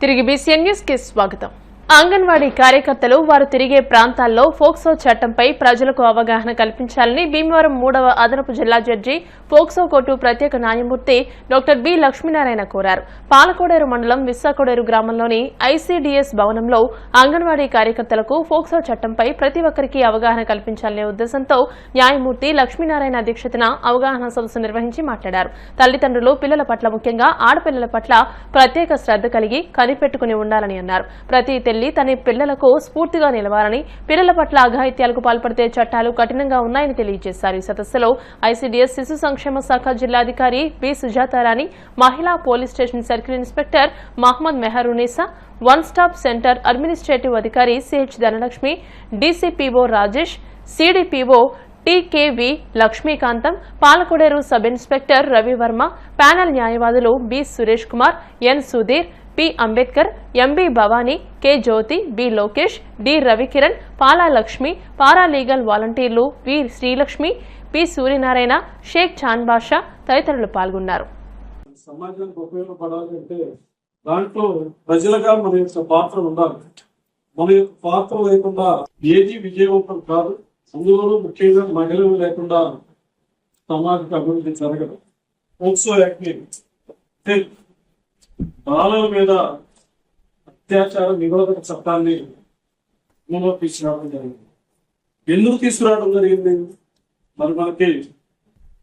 తిరిగి BCN news కి స్వాగతం. అంగన్వాడీ కార్యకర్తలు వారు తిరిగే ప్రాంతాల్లో ఫోక్సో చట్టంపై ప్రజలకు అవగాహన కల్పించాలని భీమవరం 3వ అదనపు జిల్లా జడ్జి ఫోక్సో కోర్టు ప్రత్యేక న్యాయమూర్తి డాక్టర్ బి లక్ష్మీనారాయణ కోరారు. పాలకోడేరు మండలం విస్సాకోడేరు గ్రామంలోని ఐసీడీఎస్ భవనంలో అంగన్వాడీ కార్యకర్తలకు ఫోక్సో చట్టంపై ప్రతి ఒక్కరికి అవగాహన కల్పించాలనే ఉద్దేశంతో న్యాయమూర్తి లక్ష్మీనారాయణ అధ్యక్షతన అవగాహన సదస్సు నిర్వహించి మాట్లాడారు. తల్లిదండ్రులు పిల్లల పట్ల, ముఖ్యంగా ఆడపిల్లల పట్ల ప్రత్యేక శ్రద్ధ కలిగి కనిపెట్టుకుని ఉండాలని అన్నారు. ప్రతి తన పిల్లలకు స్ఫూర్తిగా నిలవాలని, పిల్లల పట్ల అఘాయిత్యాలకు పాల్పడితే చట్టాలు కఠినంగా ఉన్నాయని తెలియజేశారు. ఈ సదస్సులో ఐసీడీఎస్ శిశు సంక్షేమ శాఖ జిల్లాధికారి బి సుజాతారాణి, మహిళా police station circle inspector Mohammed Meharunnisa, one stop centre administrative అధికారి CH Dhanalakshmi, DCPO Rajesh, CDPO TKV Lakshmikantham, Palakoderu sub inspector Ravivarma, panel న్యాయవాదులు B Suresh Kumar, N Sudheer, P Ambedkar, MB Bhavani, K Jyothi, B Lokesh, D Ravikiran, Pala Lakshmi, para legal వాలంటీర్లు వి శ్రీలక్ష్మి, పి సూర్యనారాయణ, షేక్ చాన్ బాషా తదితరులు పాల్గొన్నారు. సమాజానికి ఉపయోగపడాలంటే దాంట్లో ప్రజలుగా మన యొక్క పాత్ర ఉండాలి. మన యొక్క పాత్ర లేకుండా ఏది విజయవంతం కాదు. అందులోనూ ముఖ్యంగా మహిళలు లేకుండా సమాజ అభివృద్ధి జరగదు. పోక్సో యాక్ట్ బాలల మీద అత్యాచార నిరోధక చట్టాన్ని తీసుకురావడం జరిగింది. ఎందుకు తీసుకురావడం జరిగింది? మరి మనకి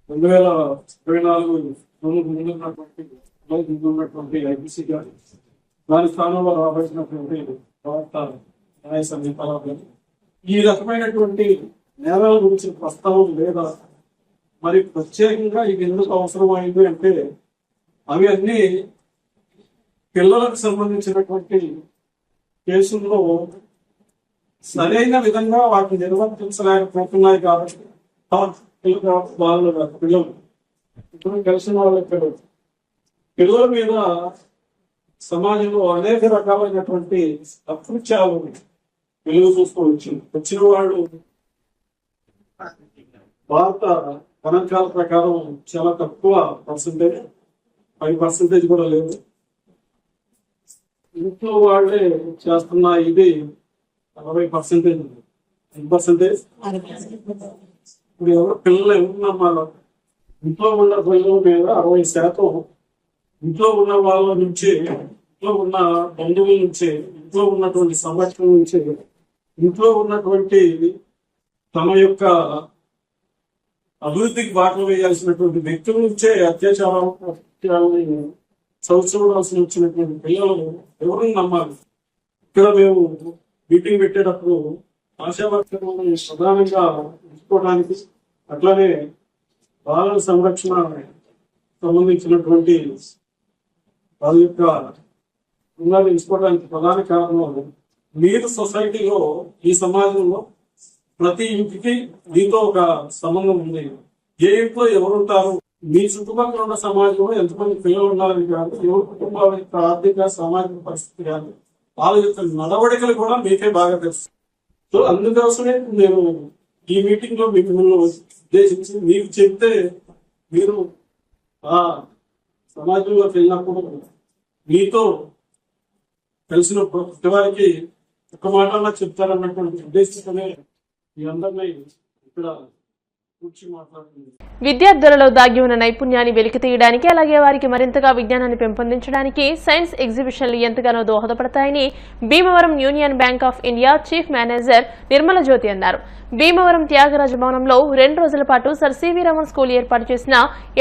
2024 ఉన్నటువంటి ఐపీసీ గారు దాని స్థానంలో రాబోతున్నటువంటి న్యాయ సంహిత ఈ రకమైనటువంటి నేరాల గురించి ప్రస్తావన లేదా? మరి ప్రత్యేకంగా ఇది ఎందుకు అవసరమైంది అంటే అవి అన్ని పిల్లలకు సంబంధించినటువంటి కేసుల్లో సరైన విధంగా వాటిని నిర్వర్తించలేకపోతున్నాయి కాబట్టి పిల్లలు ఇప్పుడు కలిసిన వాళ్ళ పిల్లల మీద సమాజంలో అనేక రకాలైనటువంటి అకృత్యాలు వెలుగు చూస్తూ వచ్చిన వాళ్ళు భారత గణాంకాల ప్రకారం చాలా తక్కువ పర్సంటేజ్, 5% కూడా లేదు. ఇంట్లో వాళ్ళే చేస్తున్న ఇది 60%. 10%. ఇప్పుడు ఎవరు పిల్లలు ఎవరున్నారు? ఇంట్లో ఉన్న పిల్లల మీద 60% ఇంట్లో ఉన్న వాళ్ళ నుంచి, ఇంట్లో ఉన్న బంధువుల నుంచి, ఇంట్లో ఉన్నటువంటి సంరక్షణ నుంచి, ఇంట్లో ఉన్నటువంటి తమ యొక్క అభివృద్ధికి బాటలు వేయాల్సినటువంటి వ్యక్తుల నుంచే అత్యాచారాలని చదువుకోవాల్సి వచ్చినటువంటి పిల్లలు ఎవరు నమ్మాలి? ఇక్కడ మేము మీటింగ్ పెట్టేటప్పుడు ఆశావర్కర్లను ప్రధానంగా ఎంచుకోవడానికి, అట్లానే బాలల సంరక్షణ సంబంధించినటువంటి వాళ్ళ యొక్క రంగాన్ని ఎంచుకోవడానికి ప్రధాన కారణం మీరు సొసైటీలో, ఈ సమాజంలో ప్రతి ఇంటికి దీంతో ఒక సంబంధం ఉంది. ఏ ఇంట్లో ఎవరు ఉంటారు, మీ చుట్టుపక్కల ఉన్న సమాజంలో ఎంతమంది పిల్లలు ఉన్నారని కాదు, ఎవరి కుటుంబాల యొక్క ఆర్థిక సామాజిక పరిస్థితి కాదు, వాళ్ళ యొక్క నడవడికలు కూడా మీకే బాగా తెలుసు. సో అందుకోసమే నేను ఈ మీటింగ్ లో మిమ్మల్ని ఉద్దేశించి మీకు చెప్తే మీరు ఆ సమాజంలోకి వెళ్ళినప్పుడు మీతో కలిసిన ప్రతి వారికి ఒక మాటలా చెప్తారన్నటువంటి ఉద్దేశంతోనే మీ అందరినీ ఇక్కడ విద్యార్థులలో దాగి ఉన్న నైపుణ్యాన్ని వెలికితీయడానికి, అలాగే వారికి మరింతగా విజ్ఞానాన్ని పెంపొందించడానికి సైన్స్ ఎగ్జిబిషన్లు ఎంతగానో దోహదపడతాయని Bhimavaram union bank of India chief manager Nirmala Jyothi అన్నారు. భీమవరం త్యాగరాజ భవనంలో 2 రోజుల పాటు సర్ సివి రమన్ స్కూల్ ఏర్పాటు చేసిన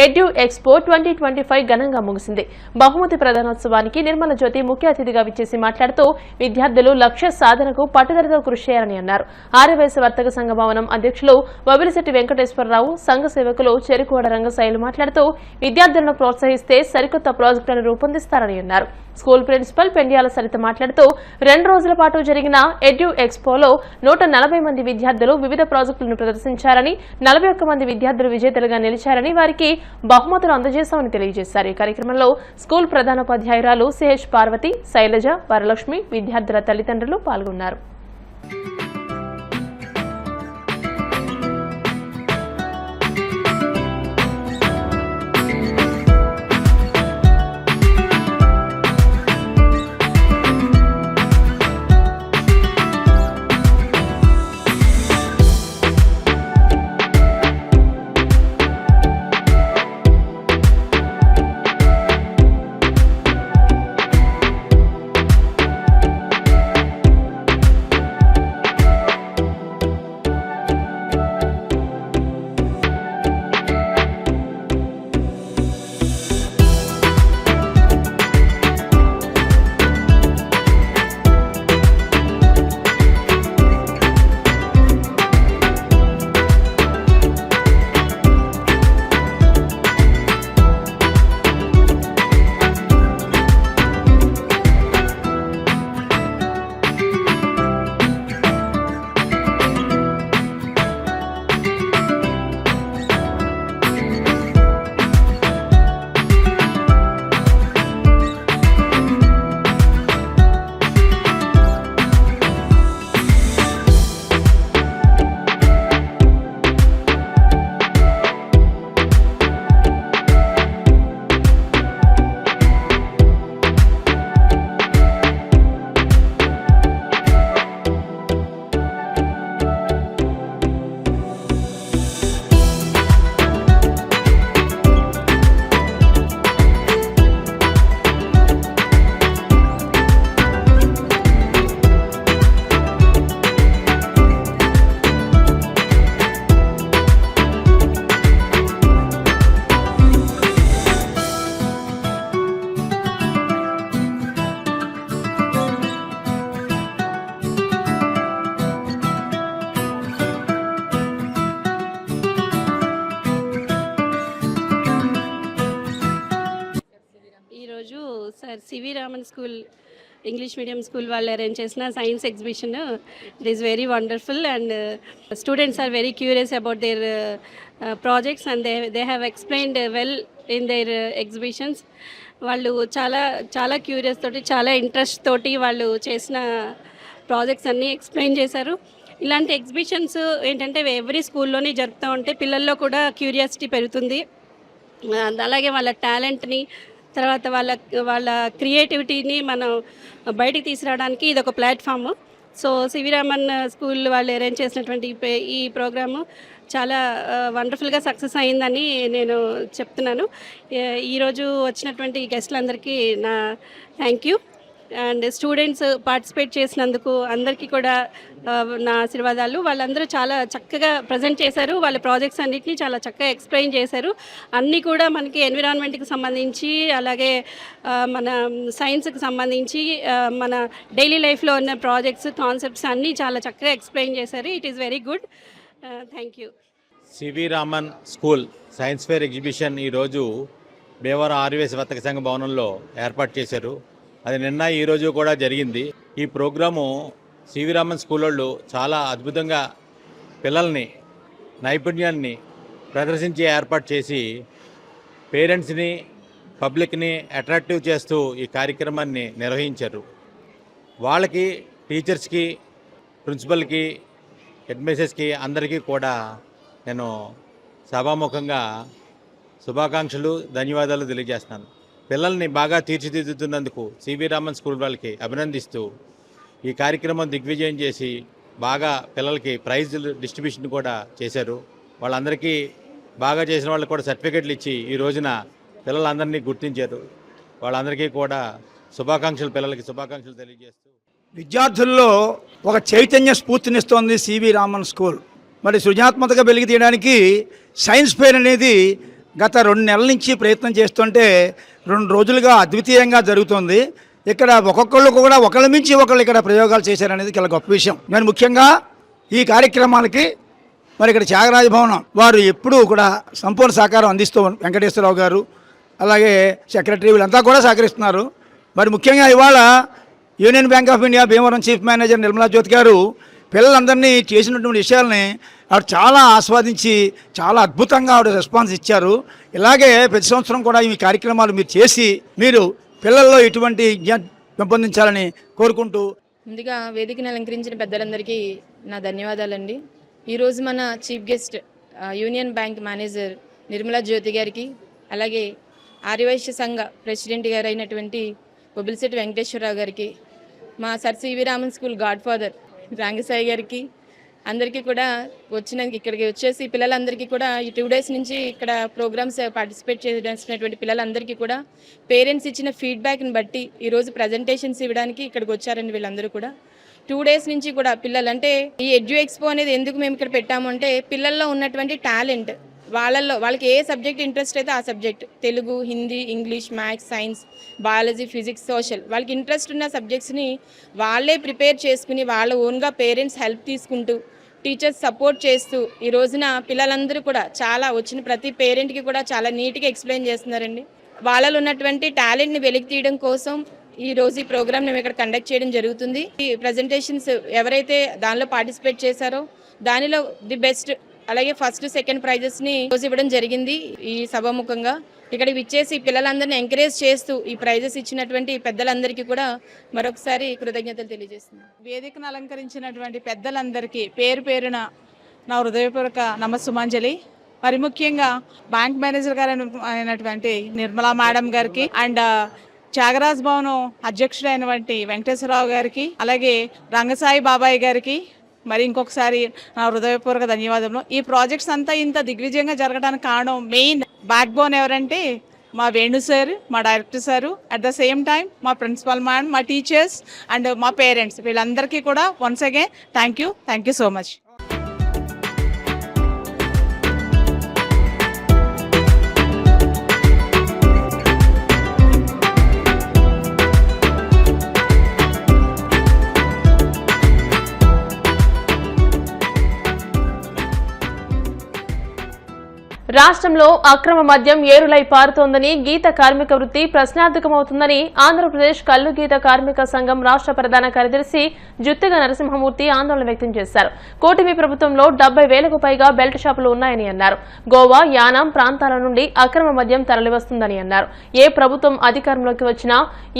ఎడ్యూ ఎక్స్పో 2025 ఘనంగా ముగిసింది. బహుమతి ప్రదానోత్సవానికి నిర్మల జ్యోతి ముఖ్య అతిథిగా విచ్చేసి మాట్లాడుతూ విద్యార్థులు లక్ష్య సాధనకు పట్టుదలతో కృషి చేయాలని అన్నారు. ఆర్యవైశ్య వర్తక సంఘ భవనం అధ్యక్షులు వబిలిశెట్టి వెంకటేశ్వరరావు, సంఘ సేవకులు చెరుకువాడ రంగశైలు మాట్లాడుతూ విద్యార్థులను ప్రోత్సహిస్తే సరికొత్త ప్రాజెక్టులను రూపొందిస్తారని అన్నారు. స్కూల్ ప్రిన్సిపల్ పెండ్యాల సరిత మాట్లాడుతూ 2 రోజుల పాటు జరిగిన ఎడ్యూ ఎక్స్పోలో 140 మంది విద్యార్థులు వివిధ ప్రాజెక్టులను ప్రదర్శించారని, 41 మంది విద్యార్థులు విజేతలుగా నిలిచారని, వారికి బహుమతులు అందజేశామని తెలియజేశారు. ఈ కార్యక్రమంలో స్కూల్ ప్రధానోపాధ్యాయురాలు సిహెచ్ పార్వతి, శైలజ, వరలక్ష్మి, విద్యార్థుల తల్లిదండ్రులు పాల్గొన్నారు. CV Raman school English medium school వాళ్ళు అరేంజ్ చేసిన science exhibition. It is very wonderful and students are very curious about their projects and they have explained well in their exhibitions. వాళ్ళు చాలా క్యూరియస్ తోటి, చాలా ఇంట్రెస్ట్ తోటి వాళ్ళు చేసిన ప్రాజెక్ట్స్ అన్నీ ఎక్స్ప్లెయిన్ చేశారు. ఇలాంటి ఎగ్జిబిషన్స్ ఏంటంటే ఎవ్రీ స్కూల్లోనే జరుపుతూ ఉంటే పిల్లల్లో కూడా క్యూరియాసిటీ పెరుగుతుంది. అలాగే వాళ్ళ టాలెంట్ని, తర్వాత వాళ్ళ క్రియేటివిటీని మనం బయటికి తీసుకురావడానికి ఇది ఒక platform. So CV Raman school వాళ్ళు అరేంజ్ చేసినటువంటి ఈ ప్రోగ్రాము చాలా వండర్ఫుల్గా సక్సెస్ అయిందని నేను చెప్తున్నాను. ఈరోజు వచ్చినటువంటి గెస్టులందరికీ నా thank you. And students participate చేసినందుకు అందరికీ కూడా నా ఆశీర్వాదాలు. వాళ్ళందరూ చాలా చక్కగా ప్రజెంట్ చేశారు. వాళ్ళ ప్రాజెక్ట్స్ అన్నింటినీ చాలా చక్కగా ఎక్స్ప్లెయిన్ చేశారు. అన్నీ కూడా మనకి ఎన్విరాన్మెంట్కి సంబంధించి, అలాగే మన సైన్స్కి సంబంధించి, మన డైలీ లైఫ్లో ఉన్న ప్రాజెక్ట్స్, కాన్సెప్ట్స్ అన్నీ చాలా చక్కగా ఎక్స్ప్లెయిన్ చేశారు. It is very good. Thank you. CV Raman school science fair exhibition ఈరోజు భీమవరం ఆర్యవేశ వర్తక సంఘ భవనంలో ఏర్పాటు చేశారు. అది నిన్న ఈరోజు కూడా జరిగింది. ఈ ప్రోగ్రాము సివి రామన్ స్కూల్ వాళ్ళు చాలా అద్భుతంగా పిల్లల్ని నైపుణ్యాన్ని ప్రదర్శించి ఏర్పాటు చేసి పేరెంట్స్ని, పబ్లిక్ని అట్రాక్టివ్ చేస్తూ ఈ కార్యక్రమాన్ని నిర్వహించారు. వాళ్ళకి, టీచర్స్కి, ప్రిన్సిపల్కి, హెడ్ మిస్సెస్కి అందరికీ కూడా నేను సభాముఖంగా శుభాకాంక్షలు, ధన్యవాదాలు తెలియజేస్తున్నాను. పిల్లల్ని బాగా తీర్చిదిద్దుతున్నందుకు సివి రామన్ స్కూల్ వాళ్ళకి అభినందిస్తూ ఈ కార్యక్రమం దిగ్విజయం చేసి బాగా పిల్లలకి ప్రైజ్ డిస్ట్రిబ్యూషన్ కూడా చేశారు. వాళ్ళందరికీ బాగా చేసిన వాళ్ళకి కూడా సర్టిఫికెట్లు ఇచ్చి ఈ రోజున పిల్లలందరినీ గుర్తించారు. వాళ్ళందరికీ కూడా పిల్లలకి శుభాకాంక్షలు తెలియజేస్తూ విద్యార్థుల్లో ఒక చైతన్య స్ఫూర్తినిస్తోంది సివి రామన్ స్కూల్. మరి సృజనాత్మకత వెలికి తీయడానికి సైన్స్ ఫేర్ అనేది గత 2 నెలల నుంచి ప్రయత్నం చేస్తుంటే 2 రోజులుగా అద్వితీయంగా జరుగుతుంది. ఇక్కడ ఒక్కొక్కళ్ళు కూడా ఒకళ్ళ మించి ఒకళ్ళు ఇక్కడ ప్రయోగాలు చేశారనేది చాలా గొప్ప విషయం. నేను ముఖ్యంగా ఈ కార్యక్రమాలకి మరి ఇక్కడ త్యాగరాజ భవనం వారు ఎప్పుడూ కూడా సంపూర్ణ సహకారం అందిస్తూ, వెంకటేశ్వరరావు గారు అలాగే సెక్రటరీ వీళ్ళంతా కూడా సహకరిస్తున్నారు. మరి ముఖ్యంగా ఇవాళ union bank of India Bhimavaram chief manager Nirmala Jyothi గారు పిల్లలందరినీ చేసినటువంటి విషయాల్ని ఆవిడ చాలా ఆస్వాదించి చాలా అద్భుతంగా ఆవిడ రెస్పాన్స్ ఇచ్చారు. ఇలాగే ప్రతి సంవత్సరం కూడా ఈ కార్యక్రమాలు మీరు చేసి మీరు పిల్లల్లో ఇటువంటి పెంపొందించాలని కోరుకుంటూ ముందుగా వేదికను అలంకరించిన పెద్దలందరికీ నా ధన్యవాదాలండి. ఈరోజు మన chief guest union bank manager Nirmala Jyothi గారికి, అలాగే ఆర్యవైశ్య సంఘ ప్రెసిడెంట్ గారు అయినటువంటి బొబ్బిలిశెట్టి వెంకటేశ్వరరావు గారికి, మా sir CV Raman school god father Rangasai గారికి, అందరికీ కూడా ఇక్కడికి వచ్చేసి పిల్లలందరికీ కూడా ఈ 2 days నుంచి ఇక్కడ ప్రోగ్రామ్స్ పార్టిసిపేట్ చేసినటువంటి పిల్లలందరికీ కూడా పేరెంట్స్ ఇచ్చిన ఫీడ్బ్యాక్ని బట్టి ఈరోజు ప్రజెంటేషన్స్ ఇవ్వడానికి ఇక్కడికి వచ్చారండి. వీళ్ళందరూ కూడా 2 days నుంచి కూడా పిల్లలు, అంటే ఈ ఎడ్యు ఎక్స్పో అనేది ఎందుకు మేము ఇక్కడ పెట్టాము అంటే పిల్లల్లో ఉన్నటువంటి టాలెంట్, వాళ్ళకి ఏ సబ్జెక్ట్ ఇంట్రెస్ట్ అయితే ఆ subject, Telugu, Hindi, English, maths, science, biology, physics, social, వాళ్ళకి ఇంట్రెస్ట్ ఉన్న సబ్జెక్ట్స్ని వాళ్ళే ప్రిపేర్ చేసుకుని వాళ్ళ ఓన్గా పేరెంట్స్ హెల్ప్ తీసుకుంటూ, టీచర్స్ సపోర్ట్ చేస్తూ ఈ రోజున పిల్లలందరూ కూడా చాలా వచ్చిన ప్రతి పేరెంట్కి కూడా చాలా నీట్గా ఎక్స్ప్లెయిన్ చేస్తున్నారండి. వాళ్ళలో ఉన్నటువంటి టాలెంట్ని వెలికి తీయడం కోసం ఈరోజు ఈ ప్రోగ్రామ్ మేము ఇక్కడ కండక్ట్ చేయడం జరుగుతుంది. ఈ ప్రజెంటేషన్స్ ఎవరైతే దానిలో పార్టిసిపేట్ చేశారో దానిలో ది బెస్ట్, అలాగే ఫస్ట్, సెకండ్ ప్రైజెస్ని రోజు ఇవ్వడం జరిగింది. ఈ సభాముఖంగా ఇక్కడికి విచ్చేసి పిల్లలందరినీ ఎంకరేజ్ చేస్తూ ఈ ప్రైజెస్ ఇచ్చినటువంటి పెద్దలందరికీ కూడా మరొకసారి కృతజ్ఞతలు తెలియజేస్తున్నాను. వేదికను అలంకరించినటువంటి పెద్దలందరికీ పేరు పేరున నా హృదయపూర్వక నమస్సుమాంజలి. మరి ముఖ్యంగా బ్యాంక్ మేనేజర్ గారు అయినటువంటి నిర్మలా మేడం గారికి అండ్ త్యాగరాజ్ భవనం అధ్యక్షుడైనటువంటి వెంకటేశ్వరరావు గారికి, అలాగే రంగసాయి బాబాయ్ గారికి మరి ఇంకొకసారి నా హృదయపూర్వక ధన్యవాదములు. ఈ ప్రాజెక్ట్స్ అంతా ఇంత దిగ్విజయంగా జరగడానికి కారణం మెయిన్ బ్యాక్ బోన్ ఎవరంటే మా వేణు సార్, మా director sir, at the same time మా ప్రిన్సిపల్ మ్యామ్, మా టీచర్స్ అండ్ మా పేరెంట్స్, వీళ్ళందరికీ కూడా once again thank you so much. రాష్ట్రంలో అక్రమ మద్యం ఏరులై పారుతోందని గీత కార్మిక వృత్తి ప్రశ్నార్థకమవుతుందని ఆంధ్రప్రదేశ్ కల్లు గీత కార్మిక సంఘం రాష్ట్ర ప్రధాన కార్యదర్శి జుత్తిగ నరసింహమూర్తి ఆందోళన వ్యక్తం చేశారు. కూటమి ప్రభుత్వంలో 70,000కు పైగా బెల్ట్ షాపులు ఉన్నాయని అన్నారు. గోవా, యానాం ప్రాంతాల నుండి అక్రమ మద్యం తరలివస్తుందని అన్నారు. ఏ ప్రభుత్వం అధికారంలోకి వచ్చినా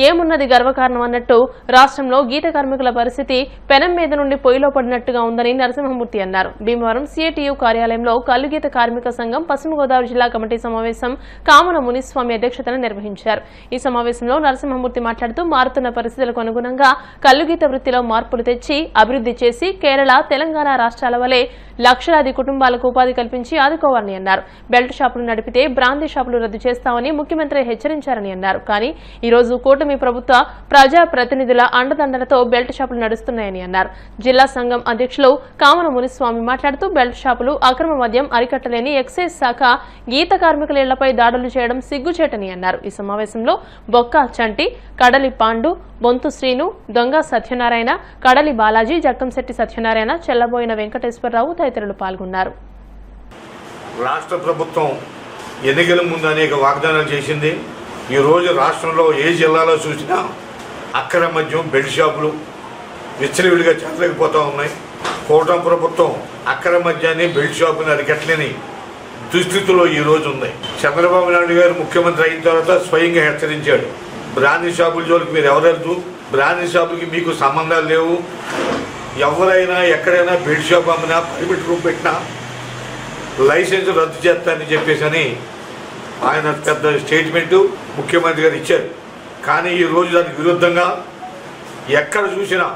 ఏమున్నది గర్వకారణం అన్నట్టు రాష్ట్రంలో గీత కార్మికుల పరిస్థితి పెనం మీద నుండి పొయ్యిలో పడినట్టుగా ఉందని నరసింహమూర్తి అన్నారు. భీమవరం సిఐటియు కార్యాలయంలో కల్లు గీత కార్మిక సంఘం పశ్చిమ గోదావరి జిల్లా కమిటీ సమావేశం కామన మునిస్వామి అధ్యక్షతన నిర్వహించారు. ఈ సమావేశంలో నరసింహమూర్తి మాట్లాడుతూ మారుతున్న పరిస్థితులకు అనుగుణంగా కల్లుగీత వృత్తిలో మార్పులు తెచ్చి అభివృద్ధి చేసి కేరళ, తెలంగాణ రాష్ట్రాల వలె లక్షలాది కుటుంబాలకు ఉపాధి కల్పించి ఆదుకోవాలని అన్నారు. బెల్ట్ షాపులు నడిపితే బ్రాందీ షాపులు రద్దు చేస్తామని ముఖ్యమంత్రి హెచ్చరించారని అన్నారు. కానీ ఈ రోజు కూటమి ప్రభుత్వ ప్రజా ప్రతినిధుల అండదండలతో బెల్ట్ షాపులు నడుస్తున్నాయని అన్నారు. జిల్లా సంఘం అధ్యక్షులు కామన మునిస్వామి మాట్లాడుతూ బెల్ట్ షాపులు అక్రమ మద్యం అరికట్టలేని ఎక్సైజ్ శాఖ గీత కార్మికుల ఇళ్లపై దాడులు చేయడం సిగ్గుచేటని అన్నారు. ఈ సమావేశంలో బొక్క చంటి, కడలి పాండు, బొంతు శ్రీను, దొంగ సత్యనారాయణ, కడలి బాలాజీ, జక్కంశెట్టి సత్యనారాయణ, చెల్లబోయిన వెంకటేశ్వరరావు తదితరులు పాల్గొన్నారు. రాష్ట్ర ప్రభుత్వం ఎన్నికల ముందు అనేక వాగ్దానాలు చేసింది. ఈ రోజు రాష్ట్రంలో ఏ జిల్లాలో చూసినా అక్రమ మద్యం, బెల్ట్ షాపులు విచ్చలవిడిగా చెలరేగిపోతూ ఉన్నాయి. కూటమి ప్రభుత్వం అక్రమ మద్యాన్ని, బెల్ట్ షాపుని అరికట్టలేని దుస్థితిలో ఈ రోజు ఉంది. చంద్రబాబు నాయుడు గారు ముఖ్యమంత్రి అయిన తర్వాత స్వయంగా హెచ్చరించాడు, బ్రాందీ షాపుల జోలికి మీరు ఎవరెళ్తూ, బ్రాందీ షాపులకి మీకు సంబంధాలు లేవు, ఎవరైనా ఎక్కడైనా బెల్ట్ షాప్ అమ్మినా, పర్మిట్ రూమ్ పెట్టినా లైసెన్స్ రద్దు చేస్తానని చెప్పేసి అని ఆయన పెద్ద స్టేట్మెంటు ముఖ్యమంత్రి గారు ఇచ్చారు. కానీ ఈ రోజు దానికి విరుద్ధంగా ఎక్కడ చూసినా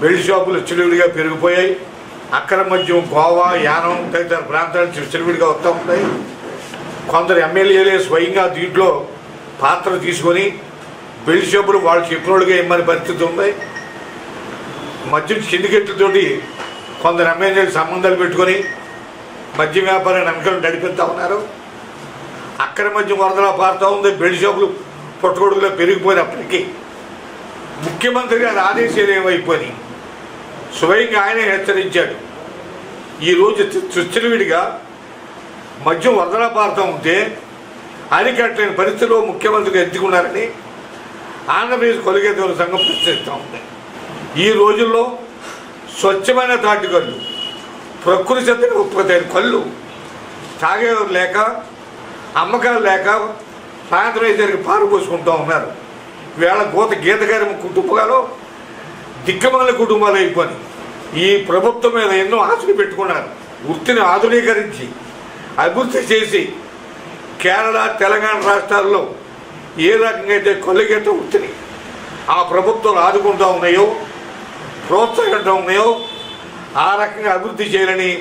బెల్ట్ షాపులు విచ్చలవిడిగా పెరిగిపోయాయి. అక్రమ మద్యం గోవా, యానం తదితర ప్రాంతాల నుంచి విచ్చలవిడిగా వస్తూ ఉంటాయి. కొందరు ఎమ్మెల్యేలే స్వయంగా దీంట్లో పాత్ర తీసుకొని బెల్ట్ షాపులు వాళ్ళు చెప్పినోళ్ళుగా ఇమ్మని పరిస్థితి ఉంది. మద్యం సిండికేట్లతోటి కొందరు ఎమ్మెల్యేలు సంబంధాలు పెట్టుకొని మద్యం వ్యాపారాన్ని వెనకాల నడిపిస్తూ ఉన్నారు. అక్రమ మద్యం వరదలా పారుతూ ఉంది. బెల్ట్ షాపులు పుట్టగొడుగులో పెరిగిపోయినప్పటికీ ముఖ్యమంత్రి గారి ఆదేశాలు ఏమైపోయినాయి స్వయంగా ఆయనే హెచ్చరించాడు. ఈరోజు విచ్చలవిడిగా మద్యం వరదలా పారుతూ ఉంటే అరికట్టలేని పరిస్థితిలో ముఖ్యమంత్రిగా ఎత్తుకున్నారని ఆంధ్రప్రదేశ్ కల్లుగీత సంఘం ప్రశ్నిస్తూ ఉంది. ఈ రోజుల్లో స్వచ్ఛమైన తాటి కళ్ళు, ప్రకృతి సిద్ధంగా ఉత్పత్తి అయిన కళ్ళు తాగేవారు లేక, అమ్మకాలు లేక సాయంత్రం అయ్యేసరికి పారుపోసుకుంటూ ఉన్నారు. వేళ గీత గారి కుటుంబాలు దిగ్గమాల కుటుంబాలు అయిపోయి ఈ ప్రభుత్వం మీద ఎన్నో ఆశలు పెట్టుకున్నారు. వృత్తిని ఆధునీకరించి అభివృద్ధి చేసి కేరళ, తెలంగాణ రాష్ట్రాల్లో ఏ రకంగా అయితే కల్లుగీత వృత్తిని ఆ ప్రభుత్వాలు ఆదుకుంటూ ఉన్నాయో, ప్రోత్సహిస్తూ ఉన్నాయో ఆ రకంగా అభివృద్ధి చేయాలని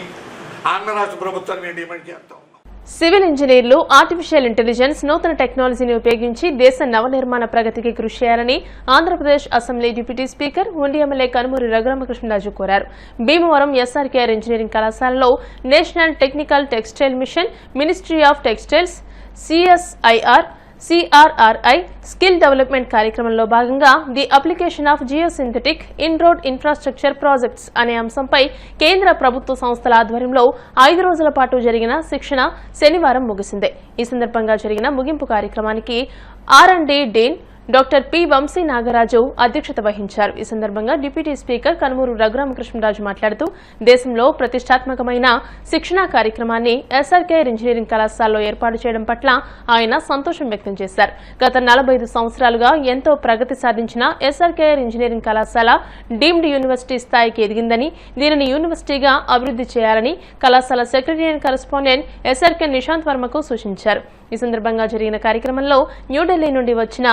ఆంధ్ర రాష్ట్ర ప్రభుత్వాన్ని మేము డిమాండ్ చేస్తాం. సివిల్ ఇంజనీర్లు ఆర్టిఫిషియల్ ఇంటెలిజెన్స్, నూతన టెక్నాలజీని ఉపయోగించి దేశ నవనిర్మాణ ప్రగతికి కృషి చేయాలని Andhra Pradesh assembly deputy speaker Undi MLA Kanumuri Raghuramakrishnaraju కోరారు. భీమవరం ఎస్ఆర్కేఆర్ ఇంజనీరింగ్ కళాశాలలో national technical textile mission, ministry of textiles, CSIR, CRRI skill development కార్యక్రమంలో భాగంగా the application of geosynthetic in road infrastructure projects అనే అంశంపై కేంద్ర ప్రభుత్వ సంస్థల ఆధ్వర్యంలో 5 రోజుల పాటు జరిగిన శిక్షణ శనివారం ముగిసింది. ఈ సందర్భంగా జరిగిన ముగింపు కార్యక్రమానికి R and D dean doctor P Vamsi Nagaraju అధ్యక్షత వహించారు. ఈ సందర్భంగా డిప్యూటీ స్పీకర్ కనుమూరు రఘురామకృష్ణరాజు మాట్లాడుతూ దేశంలో ప్రతిష్టాత్మకమైన శిక్షణా కార్యక్రమాన్ని ఎస్ఆర్కేఆర్ ఇంజనీరింగ్ కళాశాలలో ఏర్పాటు చేయడం పట్ల ఆయన సంతోషం వ్యక్తం చేశారు. గత 45 సంవత్సరాలుగా ఎంతో ప్రగతి సాధించిన ఎస్ఆర్కేఆర్ ఇంజనీరింగ్ కళాశాల డీమ్డ్ యూనివర్సిటీ స్థాయికి ఎదిగిందని, దీనిని యూనివర్సిటీగా అభివృద్ధి చేయాలని కళాశాల secretary and correspondent SRK Nishant వర్మకు సూచించారు. ఈ సందర్భంగా జరిగిన కార్యక్రమంలో న్యూఢిల్లీ నుండి వచ్చిన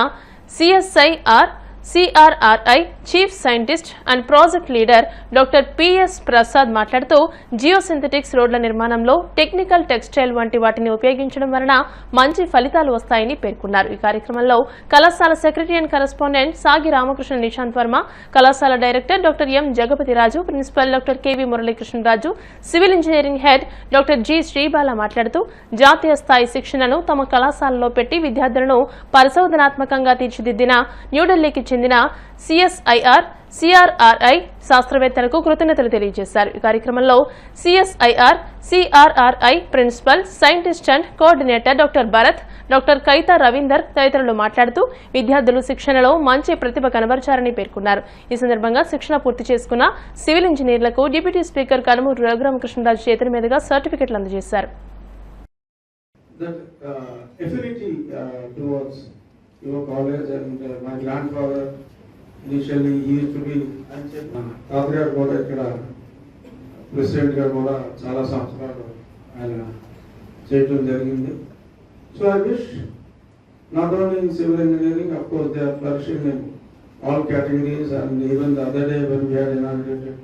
CSIR, CRRI chief scientist and project leader doctor PS Prasad మాట్లాడుతూ జియోసింథెటిక్స్ రోడ్ల నిర్మాణంలో టెక్నికల్ టెక్స్టైల్ వంటి వాటిని ఉపయోగించడం వలన మంచి ఫలితాలు వస్తాయని పేర్కొన్నారు. ఈ కార్యక్రమంలో కళాశాల సెక్రటరీ అండ్ కరెస్పాండెంట్ సాగి రామకృష్ణ నిశాంత్ వర్మ, కళాశాల director doctor M Jagapathiraju, principal doctor KV Muralikrishnaraju, civil engineering head doctor G Sribala మాట్లాడుతూ జాతీయ స్థాయి శిక్షణను తమ కళాశాలలో పెట్టి విద్యార్థులను పరిశోధనాత్మకంగా తీర్చిదిద్దిన న్యూఢిల్లీకి చెందిన సిఎస్ఐఆర్ సిఆర్ఆర్ఐ శాస్త్రవేత్తలకు కృతజ్ఞతలు తెలియజేశారు. ఈ కార్యక్రమంలో CSIR CRRI principal, scientist and coordinator doctor Bharath, doctor Kaitha Ravinder తదితరులు మాట్లాడుతూ విద్యార్థులు శిక్షణలో మంచి ప్రతిభ కనబరిచారని పేర్కొన్నారు. ఈ సందర్భంగా శిక్షణ పూర్తి చేసుకున్న సివిల్ ఇంజనీర్లకు డిప్యూటీ స్పీకర్ కనుమూరు రఘురామకృష్ణరాజు చేతుల మీదుగా సర్టిఫికెట్లు అందజేశారు. That affinity towards your college and my grandfather initially he used to be తాతగారు కూడా ఇక్కడ ప్రెసిడెంట్ గా కూడా చాలా సంవత్సరాలు ఆయన చేయటం జరిగింది. So I wish not only in civil engineering, of course they are flourishing in all categories, and even the other day when we had inaugurated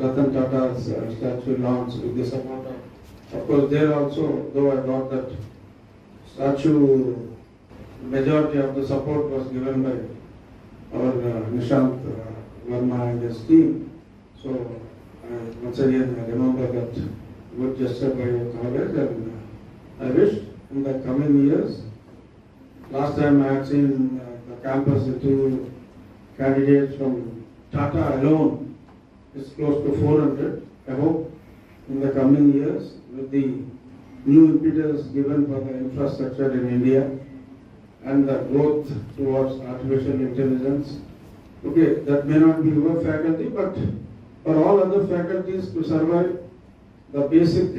Ratan Tata's statue launch with the support of course there also, though I got that statue, majority of the support was given by our Nishant Verma and his team. So once again I remember that good gesture by your college, and I wish in the coming years, last time I had seen the campus, the two candidates from Tata alone is close to 400. I hope in the coming years, with the new impetus given for the infrastructure in India and the growth towards artificial intelligence, okay, that may not be your faculty, but for all other faculties to survive the basic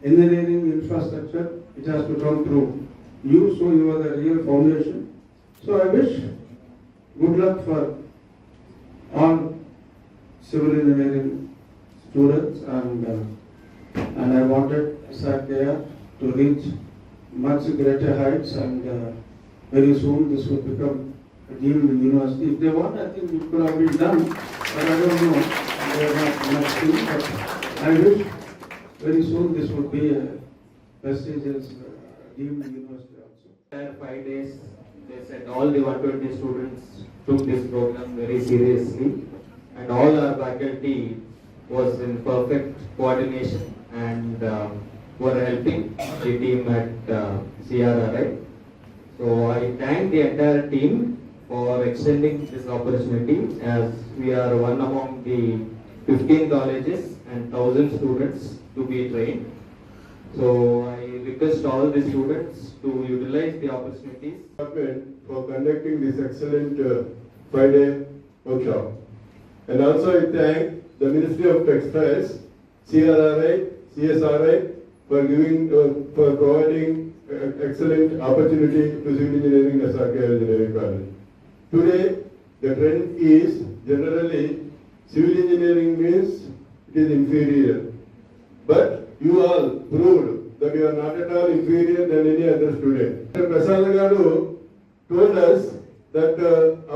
engineering infrastructure, it has to come through you, so you are the real foundation. So I wish good luck for all civil engineering students, and I wanted SRKR to reach much greater heights, and very soon this will become a deemed university. If they want, I think it could have been done, but I don't know. They are not much thing, but I wish very soon this would be a prestigious deemed university also. 5 days, they said all the 120 students took this program very seriously, and all our faculty was in perfect coordination and were helping the team at CRRI. So I thank the entire team for extending this opportunity, as we are one among the 15 colleges and 1,000 students to be trained. So I request all the students to utilize the opportunities for conducting this excellent 5-day workshop. And also I thank the Ministry of Textiles, CRRI, CSRI for providing excellent opportunity to civil engineering at SRKR Engineering College. Today, the trend is generally civil engineering means it is inferior. But you all proved that you are not at all inferior than any other student. Mr. Prasad Garu told us that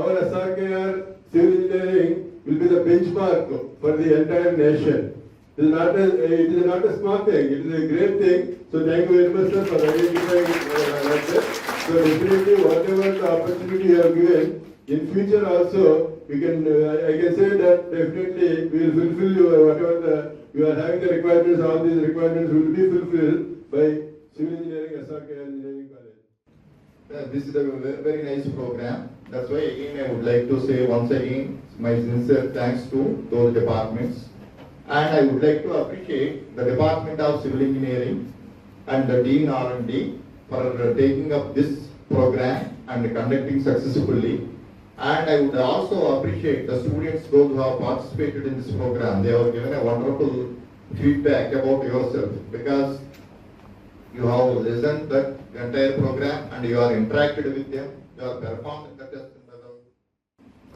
our SRKR civil engineering will be the benchmark for the entire nation. It is not a small thing, it is a great thing. So thank you very much, sir, for identifying like that. So definitely whatever the opportunity you have given, in future also, we can, I can say that definitely we will fulfill whatever you are having the requirements, all these requirements will be fulfilled by Civil Engineering SRKR Engineering College. This is a very nice program. That's why again I would like to say once again my sincere thanks to those departments, and I would like to appreciate the Department of Civil Engineering and the Dean R&D for taking up this program and conducting successfully. And I would also appreciate the students, those who have participated in this program. They have given a wonderful feedback about yourself, because you have listened that entire program and you are interacted with them. You are performed the test in the level.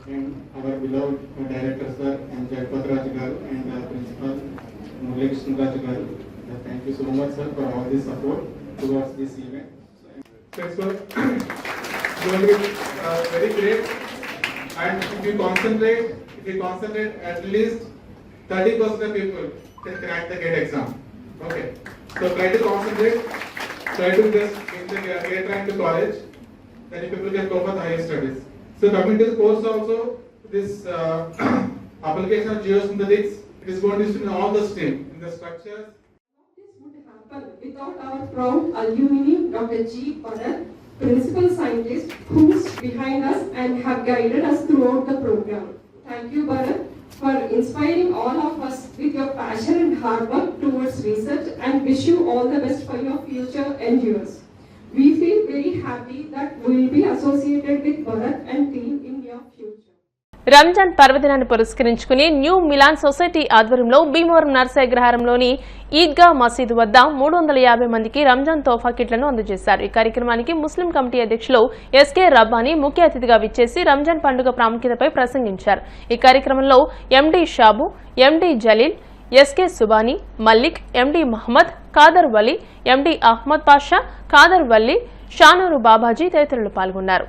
And our beloved director sir and Jagpat Raj garu and principal Mulek Sundraj garu, thank you so much sir for all this support towards this event. Thanks for going to be very great. And if you concentrate, at least 30% of people can crack the GATE exam. Okay. So try to concentrate. Try to just get rank to college. Then people can go for the higher studies. So coming to the course also, this application of geosynthetics, it is going to be in all the stream, in the structures. This would happen without our proud alumni, Dr. G. Padan, principal scientists who's behind us and have guided us throughout the program. Thank you, Bharat, for inspiring all of us with your passion and hard work towards research, and wish you all the best for your future endeavors. We feel very happy that we will be associated with Bharat and team in your future. Ramzan పర్వదినాన్ని పురస్కరించుకుని new melon society ఆధ్వర్యంలో భీమవరం నర్సయ్యగ్రహారంలోని ఈద్గా మసీదు వద్ద 350 మందికి రంజాన్ తోఫా కిట్లను అందజేశారు. ఈ కార్యక్రమానికి ముస్లిం కమిటీ అధ్యక్షులు ఎస్కే రబ్బానీ ముఖ్య అతిథిగా విచ్చేసి రంజాన్ పండుగ ప్రాముఖ్యతపై ప్రసంగించారు. ఈ కార్యక్రమంలో ఎండి షాబు, ఎండి జలీల్, ఎస్కే సుబానీ, మల్లిక్, ఎండి మహమ్మద్, ఖాదర్ వలీ, ఎండి అహ్మద్ పాషా, ఖాదర్ వల్లీ, షానూరు బాబాజీ తదితరులు పాల్గొన్నారు.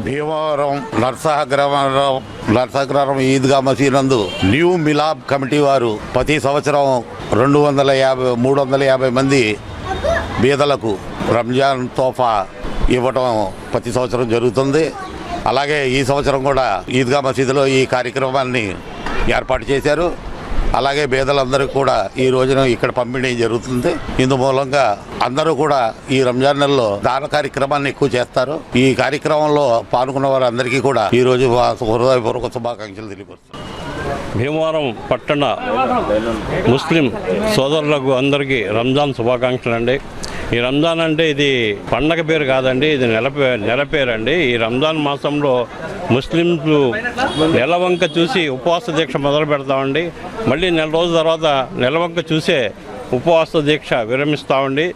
భీమవరం నర్సాగ్రహం ఈద్గా మసీద్ నందు న్యూ మిలాబ్ కమిటీ వారు ప్రతి సంవత్సరం 350 మంది బీదలకు రంజాన్ తోఫా ఇవ్వటం ప్రతి సంవత్సరం జరుగుతుంది. అలాగే ఈ సంవత్సరం కూడా ఈద్గా మసీదులో ఈ కార్యక్రమాన్ని ఏర్పాటు చేశారు. అలాగే పేదలందరూ కూడా ఈ రోజున ఇక్కడ పంపిణీ జరుగుతుంది. ఇందు మూలంగా అందరూ కూడా ఈ రంజాన్ నెలలో దాన కార్యక్రమాన్ని ఎక్కువ చేస్తారు. ఈ కార్యక్రమంలో పాల్గొన్న వారందరికీ కూడా ఈ రోజు హృదయపూర్వక శుభాకాంక్షలు తెలియపరుస్తారు. భీమవరం పట్టణ ముస్లిం సోదరులకు అందరికీ రంజాన్ శుభాకాంక్షలు అండి. ఈ రంజాన్ అంటే ఇది పండగ పేరు కాదండి, ఇది నెల పేరు అండి. ఈ రంజాన్ మాసంలో ముస్లింలు నెలవంక చూసి ఉపవాస దీక్ష మొదలు పెడతామండి. మళ్ళీ నెల రోజుల తర్వాత నెలవంక చూసే ఉపవాస దీక్ష విరమిస్తామండి.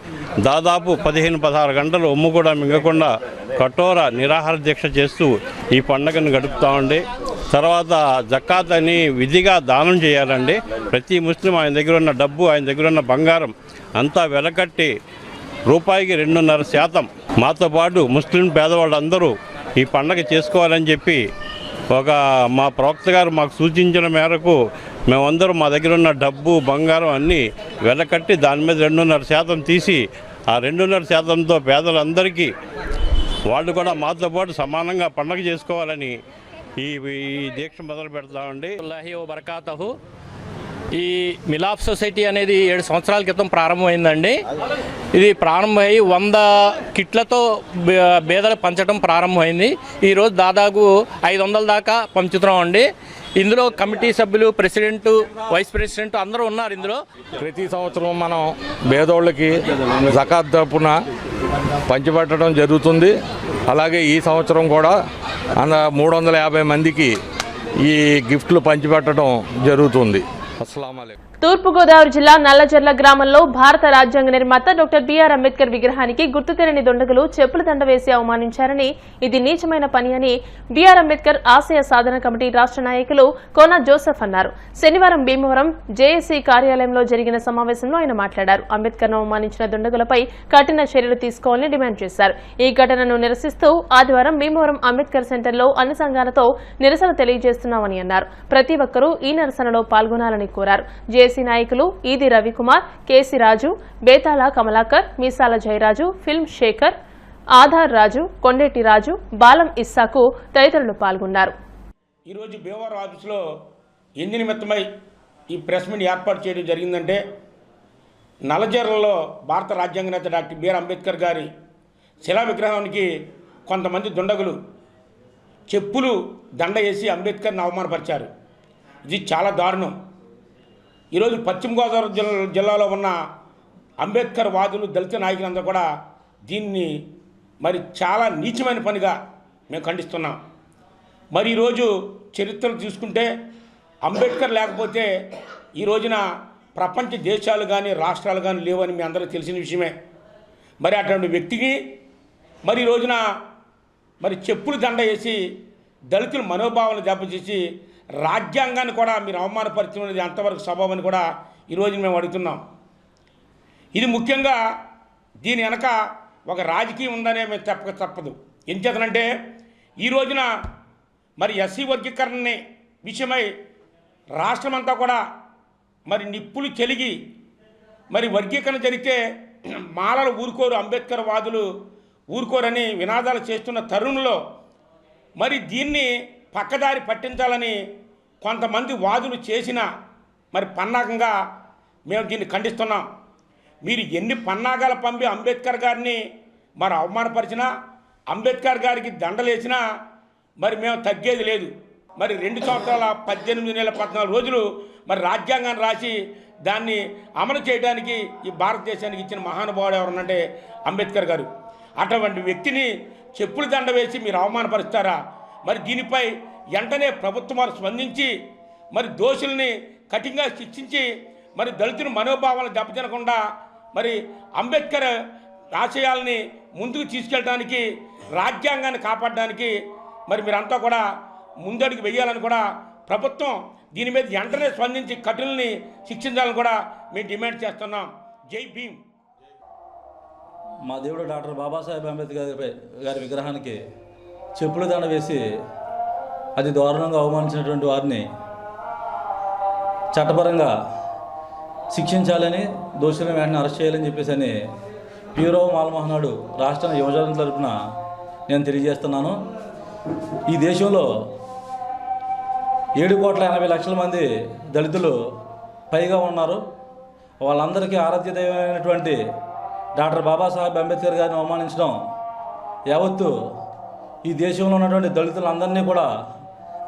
దాదాపు 15-16 గంటలు ఉమ్ము కూడా మింగకుండా కఠోర నిరాహార దీక్ష చేస్తూ ఈ పండగను గడుపుతామండి. తర్వాత జకాత్ అని విధిగా దానం చేయాలండి. ప్రతి ముస్లిం ఆయన దగ్గర ఉన్న డబ్బు, ఆయన దగ్గర ఉన్న బంగారం అంతా వెలకట్టి రూపాయికి 2.5% మాతో పాటు ముస్లిం పేదవాళ్ళందరూ ఈ పండగ చేసుకోవాలని చెప్పి మా ప్రవక్త గారు మాకు సూచించిన మేరకు మేమందరం మా దగ్గర ఉన్న డబ్బు బంగారం అన్నీ వెలకట్టి దాని మీద 2.5% తీసి ఆ 2.5%తో పేదలందరికీ వాళ్ళు కూడా మాతో పాటు సమానంగా పండగ చేసుకోవాలని ఈ దీక్ష మొదలు పెడతామండి. అల్లాహి వ బరకాతహు. ఈ మిలాప్ సొసైటీ అనేది 7 సంవత్సరాల క్రితం ప్రారంభమైందండి. ఇది ప్రారంభమై 100 కిట్లతో బేదలు పంచడం ప్రారంభమైంది. ఈరోజు దాదాపు 500 దాకా పంచుతున్నామండి. ఇందులో కమిటీ సభ్యులు, ప్రెసిడెంట్, వైస్ ప్రెసిడెంట్ అందరూ ఉన్నారు. ఇందులో ప్రతి సంవత్సరం మనం పేదోళ్ళకి జకాత్ తరపున పంచిపెట్టడం జరుగుతుంది. అలాగే ఈ సంవత్సరం కూడా 350 మందికి ఈ గిఫ్ట్లు పంచిపెట్టడం జరుగుతుంది. అస్సలాము అలైకుం. తూర్పుగోదావరి జిల్లా నల్లజర్ల గ్రామంలో భారత రాజ్యాంగ నిర్మాత డాక్టర్ బిఆర్ అంబేద్కర్ విగ్రహానికి గుర్తు తెలియని దుండగులు చెప్పుల దండ వేసి అవమానించారని, ఇది నీచమైన పని అని బిఆర్ అంబేద్కర్ ఆశయ సాధన కమిటీ రాష్ట్ర నాయకులు కోన జోసెఫ్ అన్నారు. శనివారం భీమవరం జేఏసీ కార్యాలయంలో జరిగిన సమావేశంలో ఆయన మాట్లాడారు. అంబేద్కర్ను అవమానించిన దుండగులపై కఠిన చర్యలు తీసుకోవాలని డిమాండ్ చేశారు. ఈ ఘటనను నిరసిస్తూ ఆదివారం భీమవరం అంబేద్కర్ సెంటర్లో అన్ని సంఘాలతో నిరసన తెలియజేస్తున్నామని అన్నారు. ప్రతి ఒక్కరూ ఈ నిరసనలో పాల్గొనాలని కోరారు. జేఏసీ నాయకులు ఈది రవికుమార్, కేసీ రాజు, బేతాళ కమలాకర్, మీసాల జయరాజు, ఫిల్మ్ శేఖర్, ఆధార్ రాజు, కొండేటి రాజు, బాలం ఇస్సాకు తదితరులు పాల్గొన్నారు. ఈరోజు భీమవరం ఆఫీసులో ఎందు నిమిత్తమై ఈ ప్రెస్ మీట్ ఏర్పాటు చేయడం జరిగిందంటే, నల్లజర్లలో భారత రాజ్యాంగ నేత డాక్టర్ బిఆర్ అంబేద్కర్ గారి శిలా విగ్రహానికి కొంతమంది దుండగులు చెప్పులు దండ వేసి అంబేద్కర్ని అవమానపరిచారు. ఇది చాలా దారుణం. ఈరోజు పశ్చిమ గోదావరి జిల్లాలో ఉన్న అంబేద్కర్ వాదులు, దళిత నాయకులందరూ కూడా దీన్ని మరి చాలా నీచమైన పనిగా మేము ఖండిస్తున్నాం. మరి ఈరోజు చరిత్రలు చూసుకుంటే అంబేద్కర్ లేకపోతే ఈ రోజున ప్రపంచ దేశాలు కానీ రాష్ట్రాలు కానీ లేవని మీ అందరికీ తెలిసిన విషయమే. మరి అటువంటి వ్యక్తికి మరి ఈ రోజున మరి చెప్పులు దండ వేసి దళితుల మనోభావాలను దెబ్బతీసి రాజ్యాంగాన్ని కూడా మీరు అవమానపరిచినది అంతవరకు స్వభావాన్ని కూడా ఈరోజు మేము అడుగుతున్నాం. ఇది ముఖ్యంగా దీని వెనక ఒక రాజకీయం ఉందనే మేము తప్పదు. ఏం చేతనంటే ఈ రోజున మరి ఎస్సీ వర్గీకరణ విషయమై రాష్ట్రమంతా కూడా మరి నిప్పులు చెలిగి మరి వర్గీకరణ జరిగితే మాలలు ఊరుకోరు, అంబేద్కర్ వాదులు ఊరుకోరని వినాదాలు చేస్తున్న తరుణంలో మరి దీన్ని పక్కదారి పట్టించాలని కొంతమంది వాదులు చేసిన మరి పన్నాగంగా మేము దీన్ని ఖండిస్తున్నాం. మీరు ఎన్ని పన్నాగాలు పంపి అంబేద్కర్ గారిని మరి అవమానపరిచినా, అంబేద్కర్ గారికి దండలేసినా మరి మేము తగ్గేది లేదు. మరి 2 సంవత్సరాల 18 నెలల 14 రోజులు మరి రాజ్యాంగాన్ని రాసి దాన్ని అమలు చేయడానికి ఈ భారతదేశానికి ఇచ్చిన మహానుభావుడు ఎవరనంటే అంబేద్కర్ గారు. అటువంటి వ్యక్తిని చెప్పులు దండ వేసి మీరు అవమానపరుస్తారా? మరి దీనిపై వెంటనే ప్రభుత్వం వారు స్పందించి మరి దోషుల్ని కఠినంగా శిక్షించి మరి దళితుల మనోభావాలను దెబ్బతినకుండా మరి అంబేద్కర్ ఆశయాల్ని ముందుకు తీసుకెళ్ళడానికి, రాజ్యాంగాన్ని కాపాడడానికి మరి మీరంతా కూడా ముందడుగు వెయ్యాలని కూడా ప్రభుత్వం దీని మీద వెంటనే స్పందించి కఠినల్ని శిక్షించాలని కూడా మేము డిమాండ్ చేస్తున్నాం. జై భీమ్. మా దేవుడు డాక్టర్ బాబాసాహెబ్ అంబేద్కర్ గారి విగ్రహానికి చెప్పుల దండ వేసి అతి దారుణంగా అవమానించినటువంటి వారిని చట్టపరంగా శిక్షించాలని, దోషులను వెంటనే అరెస్ట్ చేయాలని చెప్పేసి బ్యూరో మాలమహనాడు రాష్ట్ర యువజన తరపున నేను తెలియజేస్తున్నాను. ఈ దేశంలో 7,80,00,000 మంది దళితులు పైగా ఉన్నారు. వాళ్ళందరికీ ఆరాధ్య దైవమైనటువంటి డాక్టర్ బాబాసాహెబ్ అంబేద్కర్ గారిని అవమానించడం యావత్తు ఈ దేశంలో ఉన్నటువంటి దళితులందరినీ కూడా,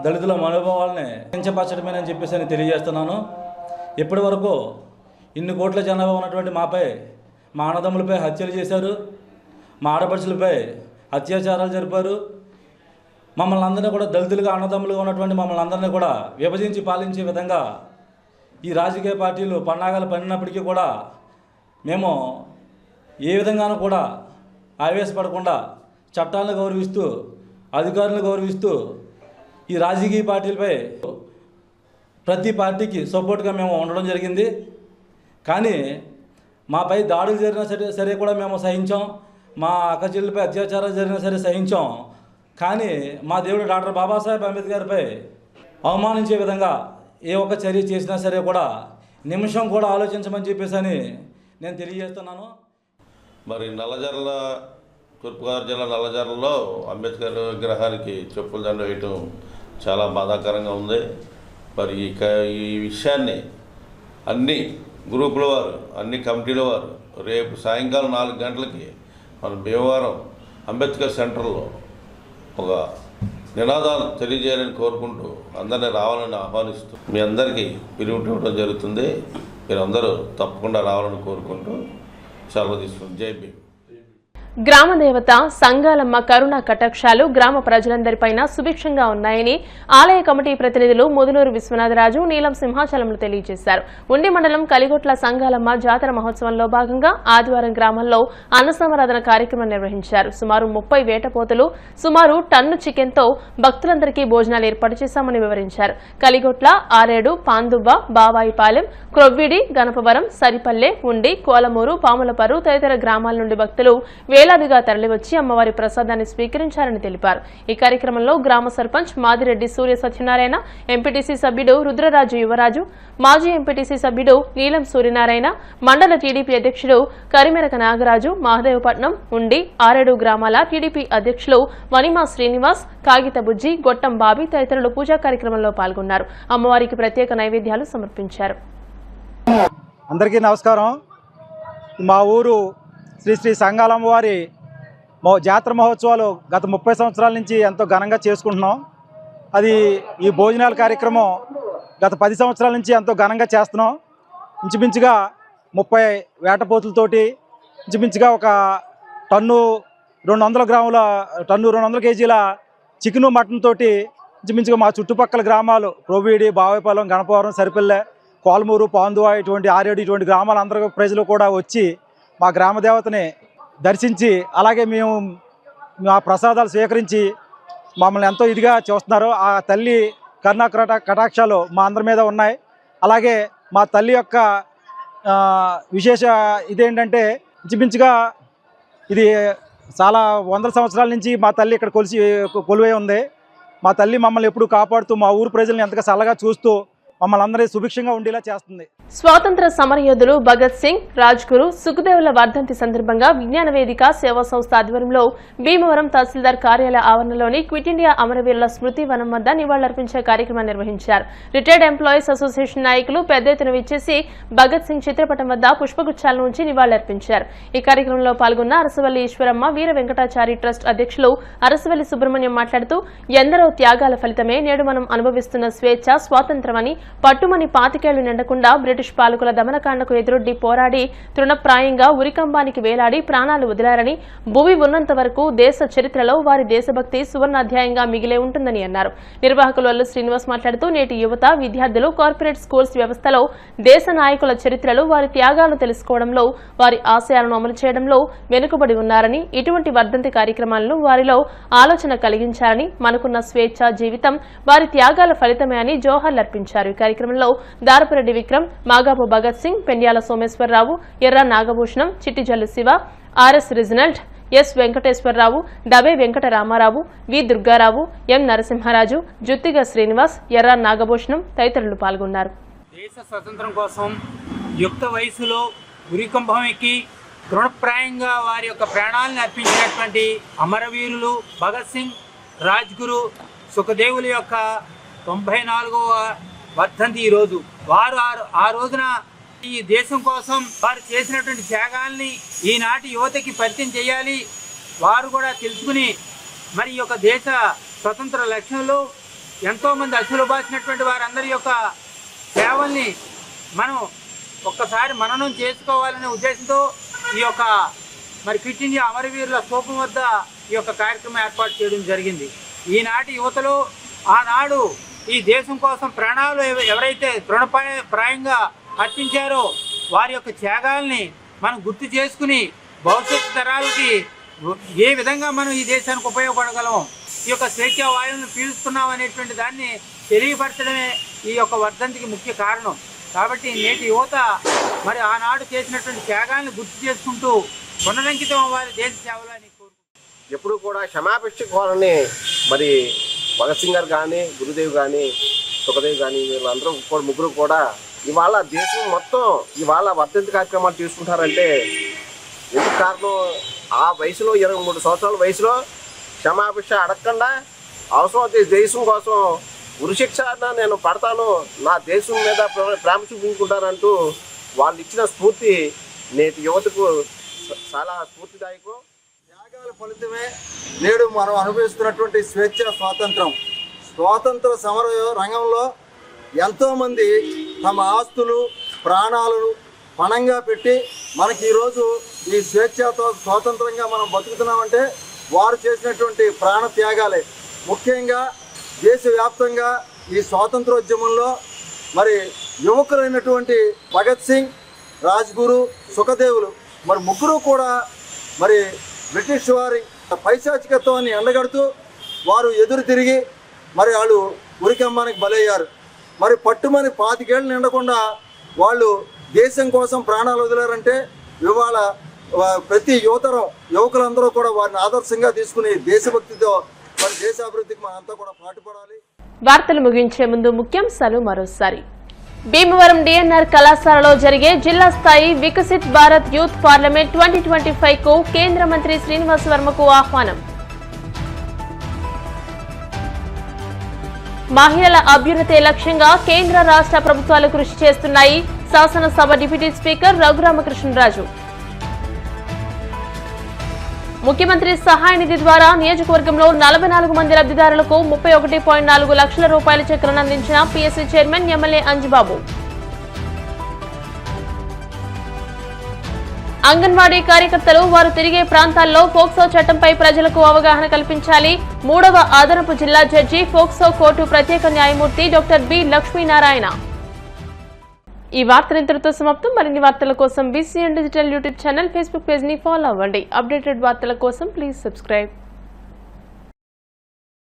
దళితుల మనోభావాలని కించపరచడమేనని చెప్పేసి తెలియజేస్తున్నాను. ఇప్పటి వరకు ఇన్ని కోట్ల జనాభా ఉన్నటువంటి మాపై, మా అన్నదమ్ములపై హత్యలు చేశారు, మా ఆడపడుచులపై అత్యాచారాలు జరిపారు. మమ్మల్ని అందరినీ కూడా దళితులుగా, అన్నదమ్ములుగా ఉన్నటువంటి మమ్మల్ని అందరినీ కూడా విభజించి పాలించే విధంగా ఈ రాజకీయ పార్టీలు పన్నాగాలు పడినప్పటికీ కూడా మేము ఏ విధంగానూ కూడా ఆవేశపడకుండా చట్టాలను గౌరవిస్తూ, అధికారులను గౌరవిస్తూ ఈ రాజకీయ పార్టీలపై ప్రతి పార్టీకి సపోర్ట్గా మేము ఉండడం జరిగింది. కానీ మాపై దాడులు జరిగినా సరే కూడా మేము సహించాం. మా అక్క చెల్లిపై అత్యాచారాలు జరిగినా సరే సహించాం. కానీ మా దేవుడు డాక్టర్ బాబాసాహెబ్ అంబేద్కర్పై అవమానించే విధంగా ఏ ఒక్క చర్య చేసినా సరే కూడా నిమిషం కూడా ఆలోచించమని చెప్పేసి నేను తెలియజేస్తున్నాను. మరి నల్లజర్ల, తూర్పుగోదావరి జిల్లా నల్లజర్లలో అంబేద్కర్ విగ్రహానికి చెప్పుల దండ వేయటం చాలా బాధాకరంగా ఉంది. మరి ఈ విషయాన్ని అన్ని గ్రూపుల వారు, అన్ని కమిటీల వారు రేపు సాయంకాలం 4 గంటలకి మన భీమవరం అంబేద్కర్ సెంటర్లో ఒక నినాదాలు తెలియజేయాలని కోరుకుంటూ అందరినీ రావాలని ఆహ్వానిస్తూ మీ అందరికీ పిలుపునివ్వడం జరుగుతుంది. మీరందరూ తప్పకుండా రావాలని కోరుకుంటూ సెలవు తీసుకుంటాం. జై భీమ్. గ్రామ దేవత సంగాలమ్మ కరుణా కటాక్షాలు గ్రామ ప్రజలందరిపైన సుభిక్షంగా ఉన్నాయని ఆలయ కమిటీ ప్రతినిధులు ముదునూరు విశ్వనాథరాజు, నీలం సింహాచలంలో తెలియజేశారు. ఉండి మండలం కలిగొట్ల సంగాలమ్మ జాతర మహోత్సవంలో భాగంగా ఆదివారం గ్రామంలో అన్నసంవరాధన కార్యక్రమం నిర్వహించారు. సుమారు 30 వేటపోతులు, సుమారు టన్ను చికెన్తో భక్తులందరికీ భోజనాలు ఏర్పాటు చేశామని వివరించారు. కలిగొట్ల, ఆరేడు, పాందుబ్బ, బావాయిపాలెం, క్రొవ్విడి, గణపవరం, సరిపల్లె, ఉండి, కోలమూరు, పాములపరు తదితర గ్రామాల నుండి భక్తులు వేలాదిగా తరలివచ్చి అమ్మవారి ప్రసాదాన్ని స్వీకరించారని తెలిపారు. ఈ కార్యక్రమంలో గ్రామ సర్పంచ్ మాదిరెడ్డి సూర్య సత్యనారాయణ, ఎంపీటీసీ సభ్యుడు రుద్రరాజు యువరాజు, మాజీ ఎంపీటీసీ సభ్యుడు నీలం సూర్యనారాయణ, మండల టీడీపీ అధ్యక్షుడు కరిమెరక నాగరాజు, మహదేవపట్నం, ఉండి, ఆరేడు గ్రామాల టీడీపీ అధ్యక్షులు వనిమా శ్రీనివాస్, కాగిత బుజ్జి, గొట్టం బాబి తదితరులు పూజా కార్యక్రమంలో పాల్గొన్నారు. అమ్మవారికి ప్రత్యేక నైవేద్యాలు సమర్పించారు. అందరికీ నమస్కారం. మా ఊరు శ్రీ శ్రీ సంగాలమ్మ వారి జాతర మహోత్సవాలు గత 30 సంవత్సరాల నుంచి ఎంతో ఘనంగా చేసుకుంటున్నాం. అది ఈ భోజనాల కార్యక్రమం గత 10 సంవత్సరాల నుంచి ఎంతో ఘనంగా చేస్తున్నాం. ఇంచుమించుగా 30 వేటపోతులతోటి ఇంచుమించుగా ఒక టన్ను 200 గ్రాముల 200 కేజీల చికెను మటన్ తోటి ఇంచుమించుగా మా చుట్టుపక్కల గ్రామాలు ప్రోబీడి, బావేపాలెం, గణపవరం, సరిపల్లె, కోలమూరు, పాందువా ఇటువంటి ఆరేడు ఇటువంటి గ్రామాలందరూ ప్రజలు కూడా వచ్చి మా గ్రామ దేవతని దర్శించి అలాగే మేము మా ప్రసాదాలు స్వీకరించి మమ్మల్ని ఎంతో ఇదిగా చూస్తున్నారు. ఆ తల్లి కరుణా కటాక్షాలు మా అందరి మీద ఉన్నాయి. అలాగే మా తల్లి యొక్క విశేష ఇదేంటంటే ఇంచుమించుగా ఇది చాలా 100 సంవత్సరాల నుంచి మా తల్లి ఇక్కడ కొలువై ఉంది. మా తల్లి మమ్మల్ని ఎప్పుడు కాపాడుతూ మా ఊరు ప్రజల్ని ఎంతగా చల్లగా చూస్తూ మమ్మల్ని అందరి సుభిక్షంగా ఉండేలా చేస్తుంది. స్వాతంత్ర సమరయోధులు భగత్ సింగ్, రాజ్గురు, సుఖదేవుల వర్ధంతి సందర్భంగా విజ్ఞాన వేదిక సేవా సంస్థ ఆధ్వర్యంలో భీమవరం తహసీల్దార్ కార్యాలయ ఆవరణలోని క్విట్ ఇండియా అమరవీరుల స్మృతి వనం వద్ద నివాళులర్పించే కార్యక్రమాన్ని నిర్వహించారు. రిటైర్డ్ ఎంప్లాయీస్ అసోసియేషన్ నాయకులు పెద్ద ఎత్తున విచ్చేసి భగత్ సింగ్ చిత్రపటం వద్ద పుష్పగుచ్చాలను ఉంచి నివాళులర్పించారు. ఈ కార్యక్రమంలో పాల్గొన్న అరసవల్లి ఈశ్వరమ్మ వీర వెంకటాచారి ట్రస్ట్ అధ్యక్షులు అరసవల్లి సుబ్రహ్మణ్యం మాట్లాడుతూ ఎందరో త్యాగాల ఫలితమే నేడు మనం అనుభవిస్తున్న స్వేచ్ఛ, స్వాతంత్రమని, పట్టుమని 25 ఏళ్లు నిండకుండా బ్రిటిష్ పాలకుల దమనకాండకు ఎదురొడ్డి పోరాడి తృణప్రాయంగా ఉరికంబానికి వేలాడి ప్రాణాలు వదిలారని, భూమి ఉన్నంత వరకు దేశ చరిత్రలో వారి దేశభక్తి సువర్ణాధ్యాయంగా మిగిలే ఉంటుందని అన్నారు. నిర్వాహకులు అల్లు శ్రీనివాస్ మాట్లాడుతూ నేటి యువత, విద్యార్థులు కార్పొరేట్ స్కూల్స్ వ్యవస్థలో దేశ నాయకుల చరిత్రలు, వారి త్యాగాలను తెలుసుకోవడంలో, వారి ఆశయాలను అమలు చేయడంలో వెనుకబడి ఉన్నారని, ఇటువంటి వర్ధంతి కార్యక్రమాలను వారిలో ఆలోచన కలిగించారని, మనకున్న స్వేచ్ఛ జీవితం వారి త్యాగాల ఫలితమే అని జోహార్లర్పించారు. ఈ కార్యక్రమంలో దారపురెడ్డి విక్రమ్, మాగాపు భగత్ సింగ్, పెండ్యాల సోమేశ్వరరావు, ఎర్ర నాగభూషణం, చిట్టిజల్లు శివ, ఆర్ఎస్ రిజినల్డ్, ఎస్ వెంకటేశ్వరరావు, డబే వెంకటరామారావు, వి దుర్గారావు, ఎం నరసింహరాజు, జుత్తిగ శ్రీనివాస్, ఎర్ర నాగభూషణం తదితరులు పాల్గొన్నారు. దేశ స్వతంత్రం కోసం యుక్త వయసులో ఉరికంభం ఎక్కి తృణప్రాయంగా వారి యొక్క ప్రాణాలను అర్పించినటువంటి అమరవీరులు భగత్ సింగ్, రాజ్గురు, సుఖదేవుల యొక్క 94వ వర్ధంతి ఈరోజు. వారు ఆ రోజున ఈ దేశం కోసం వారు చేసినటువంటి త్యాగాల్ని ఈనాటి యువతకి పరిచయం చేయాలి. వారు కూడా తెలుసుకుని మరి ఈ యొక్క దేశ స్వతంత్ర లక్ష్యంలో ఎంతోమంది అసలు బాసినటువంటి వారందరి యొక్క సేవల్ని మనం ఒక్కసారి మననం చేసుకోవాలనే ఉద్దేశంతో ఈ యొక్క మరి క్విట్ ఇండియా అమరవీరుల స్తూపం వద్ద ఈ యొక్క కార్యక్రమం ఏర్పాటు చేయడం జరిగింది. ఈనాటి యువతలో ఆనాడు ఈ దేశం కోసం ప్రాణాలు ఎవరైతే తృణప్రాయంగా అర్పించారో వారి యొక్క త్యాగాల్ని మనం గుర్తు చేసుకుని భవిష్యత్తు తరాలకి ఏ విధంగా మనం ఈ దేశానికి ఉపయోగపడగలం, ఈ యొక్క స్వేచ్ఛ వాయువులను పీలుస్తున్నాం అనేటువంటి దాన్ని తెలియపరచడమే ఈ యొక్క వర్ధంతికి ముఖ్య కారణం. కాబట్టి నేటి యువత మరి ఆనాడు చేసినటువంటి త్యాగాలను గుర్తు చేసుకుంటూ పునరంకితం అవ్వాలి దేశ సేవలో అని కోరుకుంటున్నాను. ఎప్పుడు కూడా క్షమాపేక్ష కోరని మరి భగత్ సింగ్ గారు కానీ, గురుదేవ్ కానీ, సుఖదేవ్ కానీ వీళ్ళందరూ ముగ్గురు కూడా ఇవాళ దేశం మొత్తం ఇవాళ వర్ధంతి కార్యక్రమాలు తీసుకుంటారంటే ఎందుకు కారణం? ఆ వయసులో 23 సంవత్సరాల వయసులో క్షమాపేక్ష అడగకుండా అవసరం దేశం కోసం ఉరిశిక్ష నేను పడతాను, నా దేశం మీద ప్రేమ చూపించుకుంటానంటూ వాళ్ళు ఇచ్చిన స్ఫూర్తి నేటి యువతకు చాలా స్ఫూర్తిదాయకం. త్యాగాల ఫలితమే నేడు మనం అనుభవిస్తున్నటువంటి స్వేచ్ఛ, స్వాతంత్ర సమర రంగంలో ఎంతోమంది తమ ఆస్తులు, ప్రాణాలను పణంగా పెట్టి మనకి ఈరోజు ఈ స్వేచ్ఛతో స్వాతంత్రంగా మనం బతుకుతున్నామంటే వారు చేసినటువంటి ప్రాణ త్యాగాలే. ముఖ్యంగా దేశవ్యాప్తంగా ఈ స్వాతంత్రోద్యమంలో మరి యువకులైనటువంటి భగత్ సింగ్, రాజ్గురు, సుఖదేవులు మరి ముగ్గురు కూడా మరి బ్రిటిష్ వారి పైశాచికత్వాన్ని ఎండగడుతూ వారు ఎదురు తిరిగి మరి వాళ్ళు ఉరికమ్మానికి బలయ్యారు. మరి పట్టుమని 25 ఏళ్ళు నిండకుండా వాళ్ళు దేశం కోసం ప్రాణాలు వదిలారంటే ఇవాళ ప్రతి యువకులందరూ కూడా వారిని ఆదర్శంగా తీసుకుని దేశభక్తితో మరి దేశాభివృద్ధికి మనంతా కూడా పాటుపడాలి. వార్తలు ముగించే ముందు ముఖ్యాంశాలు మరోసారి. భీమవరం డిఎన్ఆర్ కళాశాలలో జరిగే జిల్లా స్థాయి వికసిత్ భారత్ యూత్ పార్లమెంట్ 2025కు కేంద్ర మంత్రి శ్రీనివాస్ వర్మకు ఆహ్వానం. మహిళల అభ్యున్నతే లక్ష్యంగా కేంద్ర రాష్ట్ర ప్రభుత్వాలు కృషి చేస్తున్నాయి. శాసనసభ డిప్యూటీ స్పీకర్ రఘురామకృష్ణరాజు. ముఖ్యమంత్రి సహాయ నిధి ద్వారా నియోజకవర్గంలో 44 మంది లబ్ధిదారులకు 31.4 లక్షల రూపాయల చెక్కులను అందించిన PSC chairman MLA Anjibabu. Anganwadi కార్యకర్తలు వారు తిరిగే ప్రాంతాల్లో ఫోక్సో చట్టంపై ప్రజలకు అవగాహన కల్పించాలి. 3వ అదనపు జిల్లా జడ్జి, ఫోక్సో కోర్టు ప్రత్యేక న్యాయమూర్తి డాక్టర్ బి లక్ష్మీనారాయణ. ఈ వార్తలు ఇంతటితో సమాప్తం. మరిన్ని వార్తల కోసం BCN digital YouTube channel, Facebook page ని ఫాలో అవ్వండి. అప్డేటెడ్ వార్తల కోసం ప్లీజ్ సబ్స్క్రైబ్.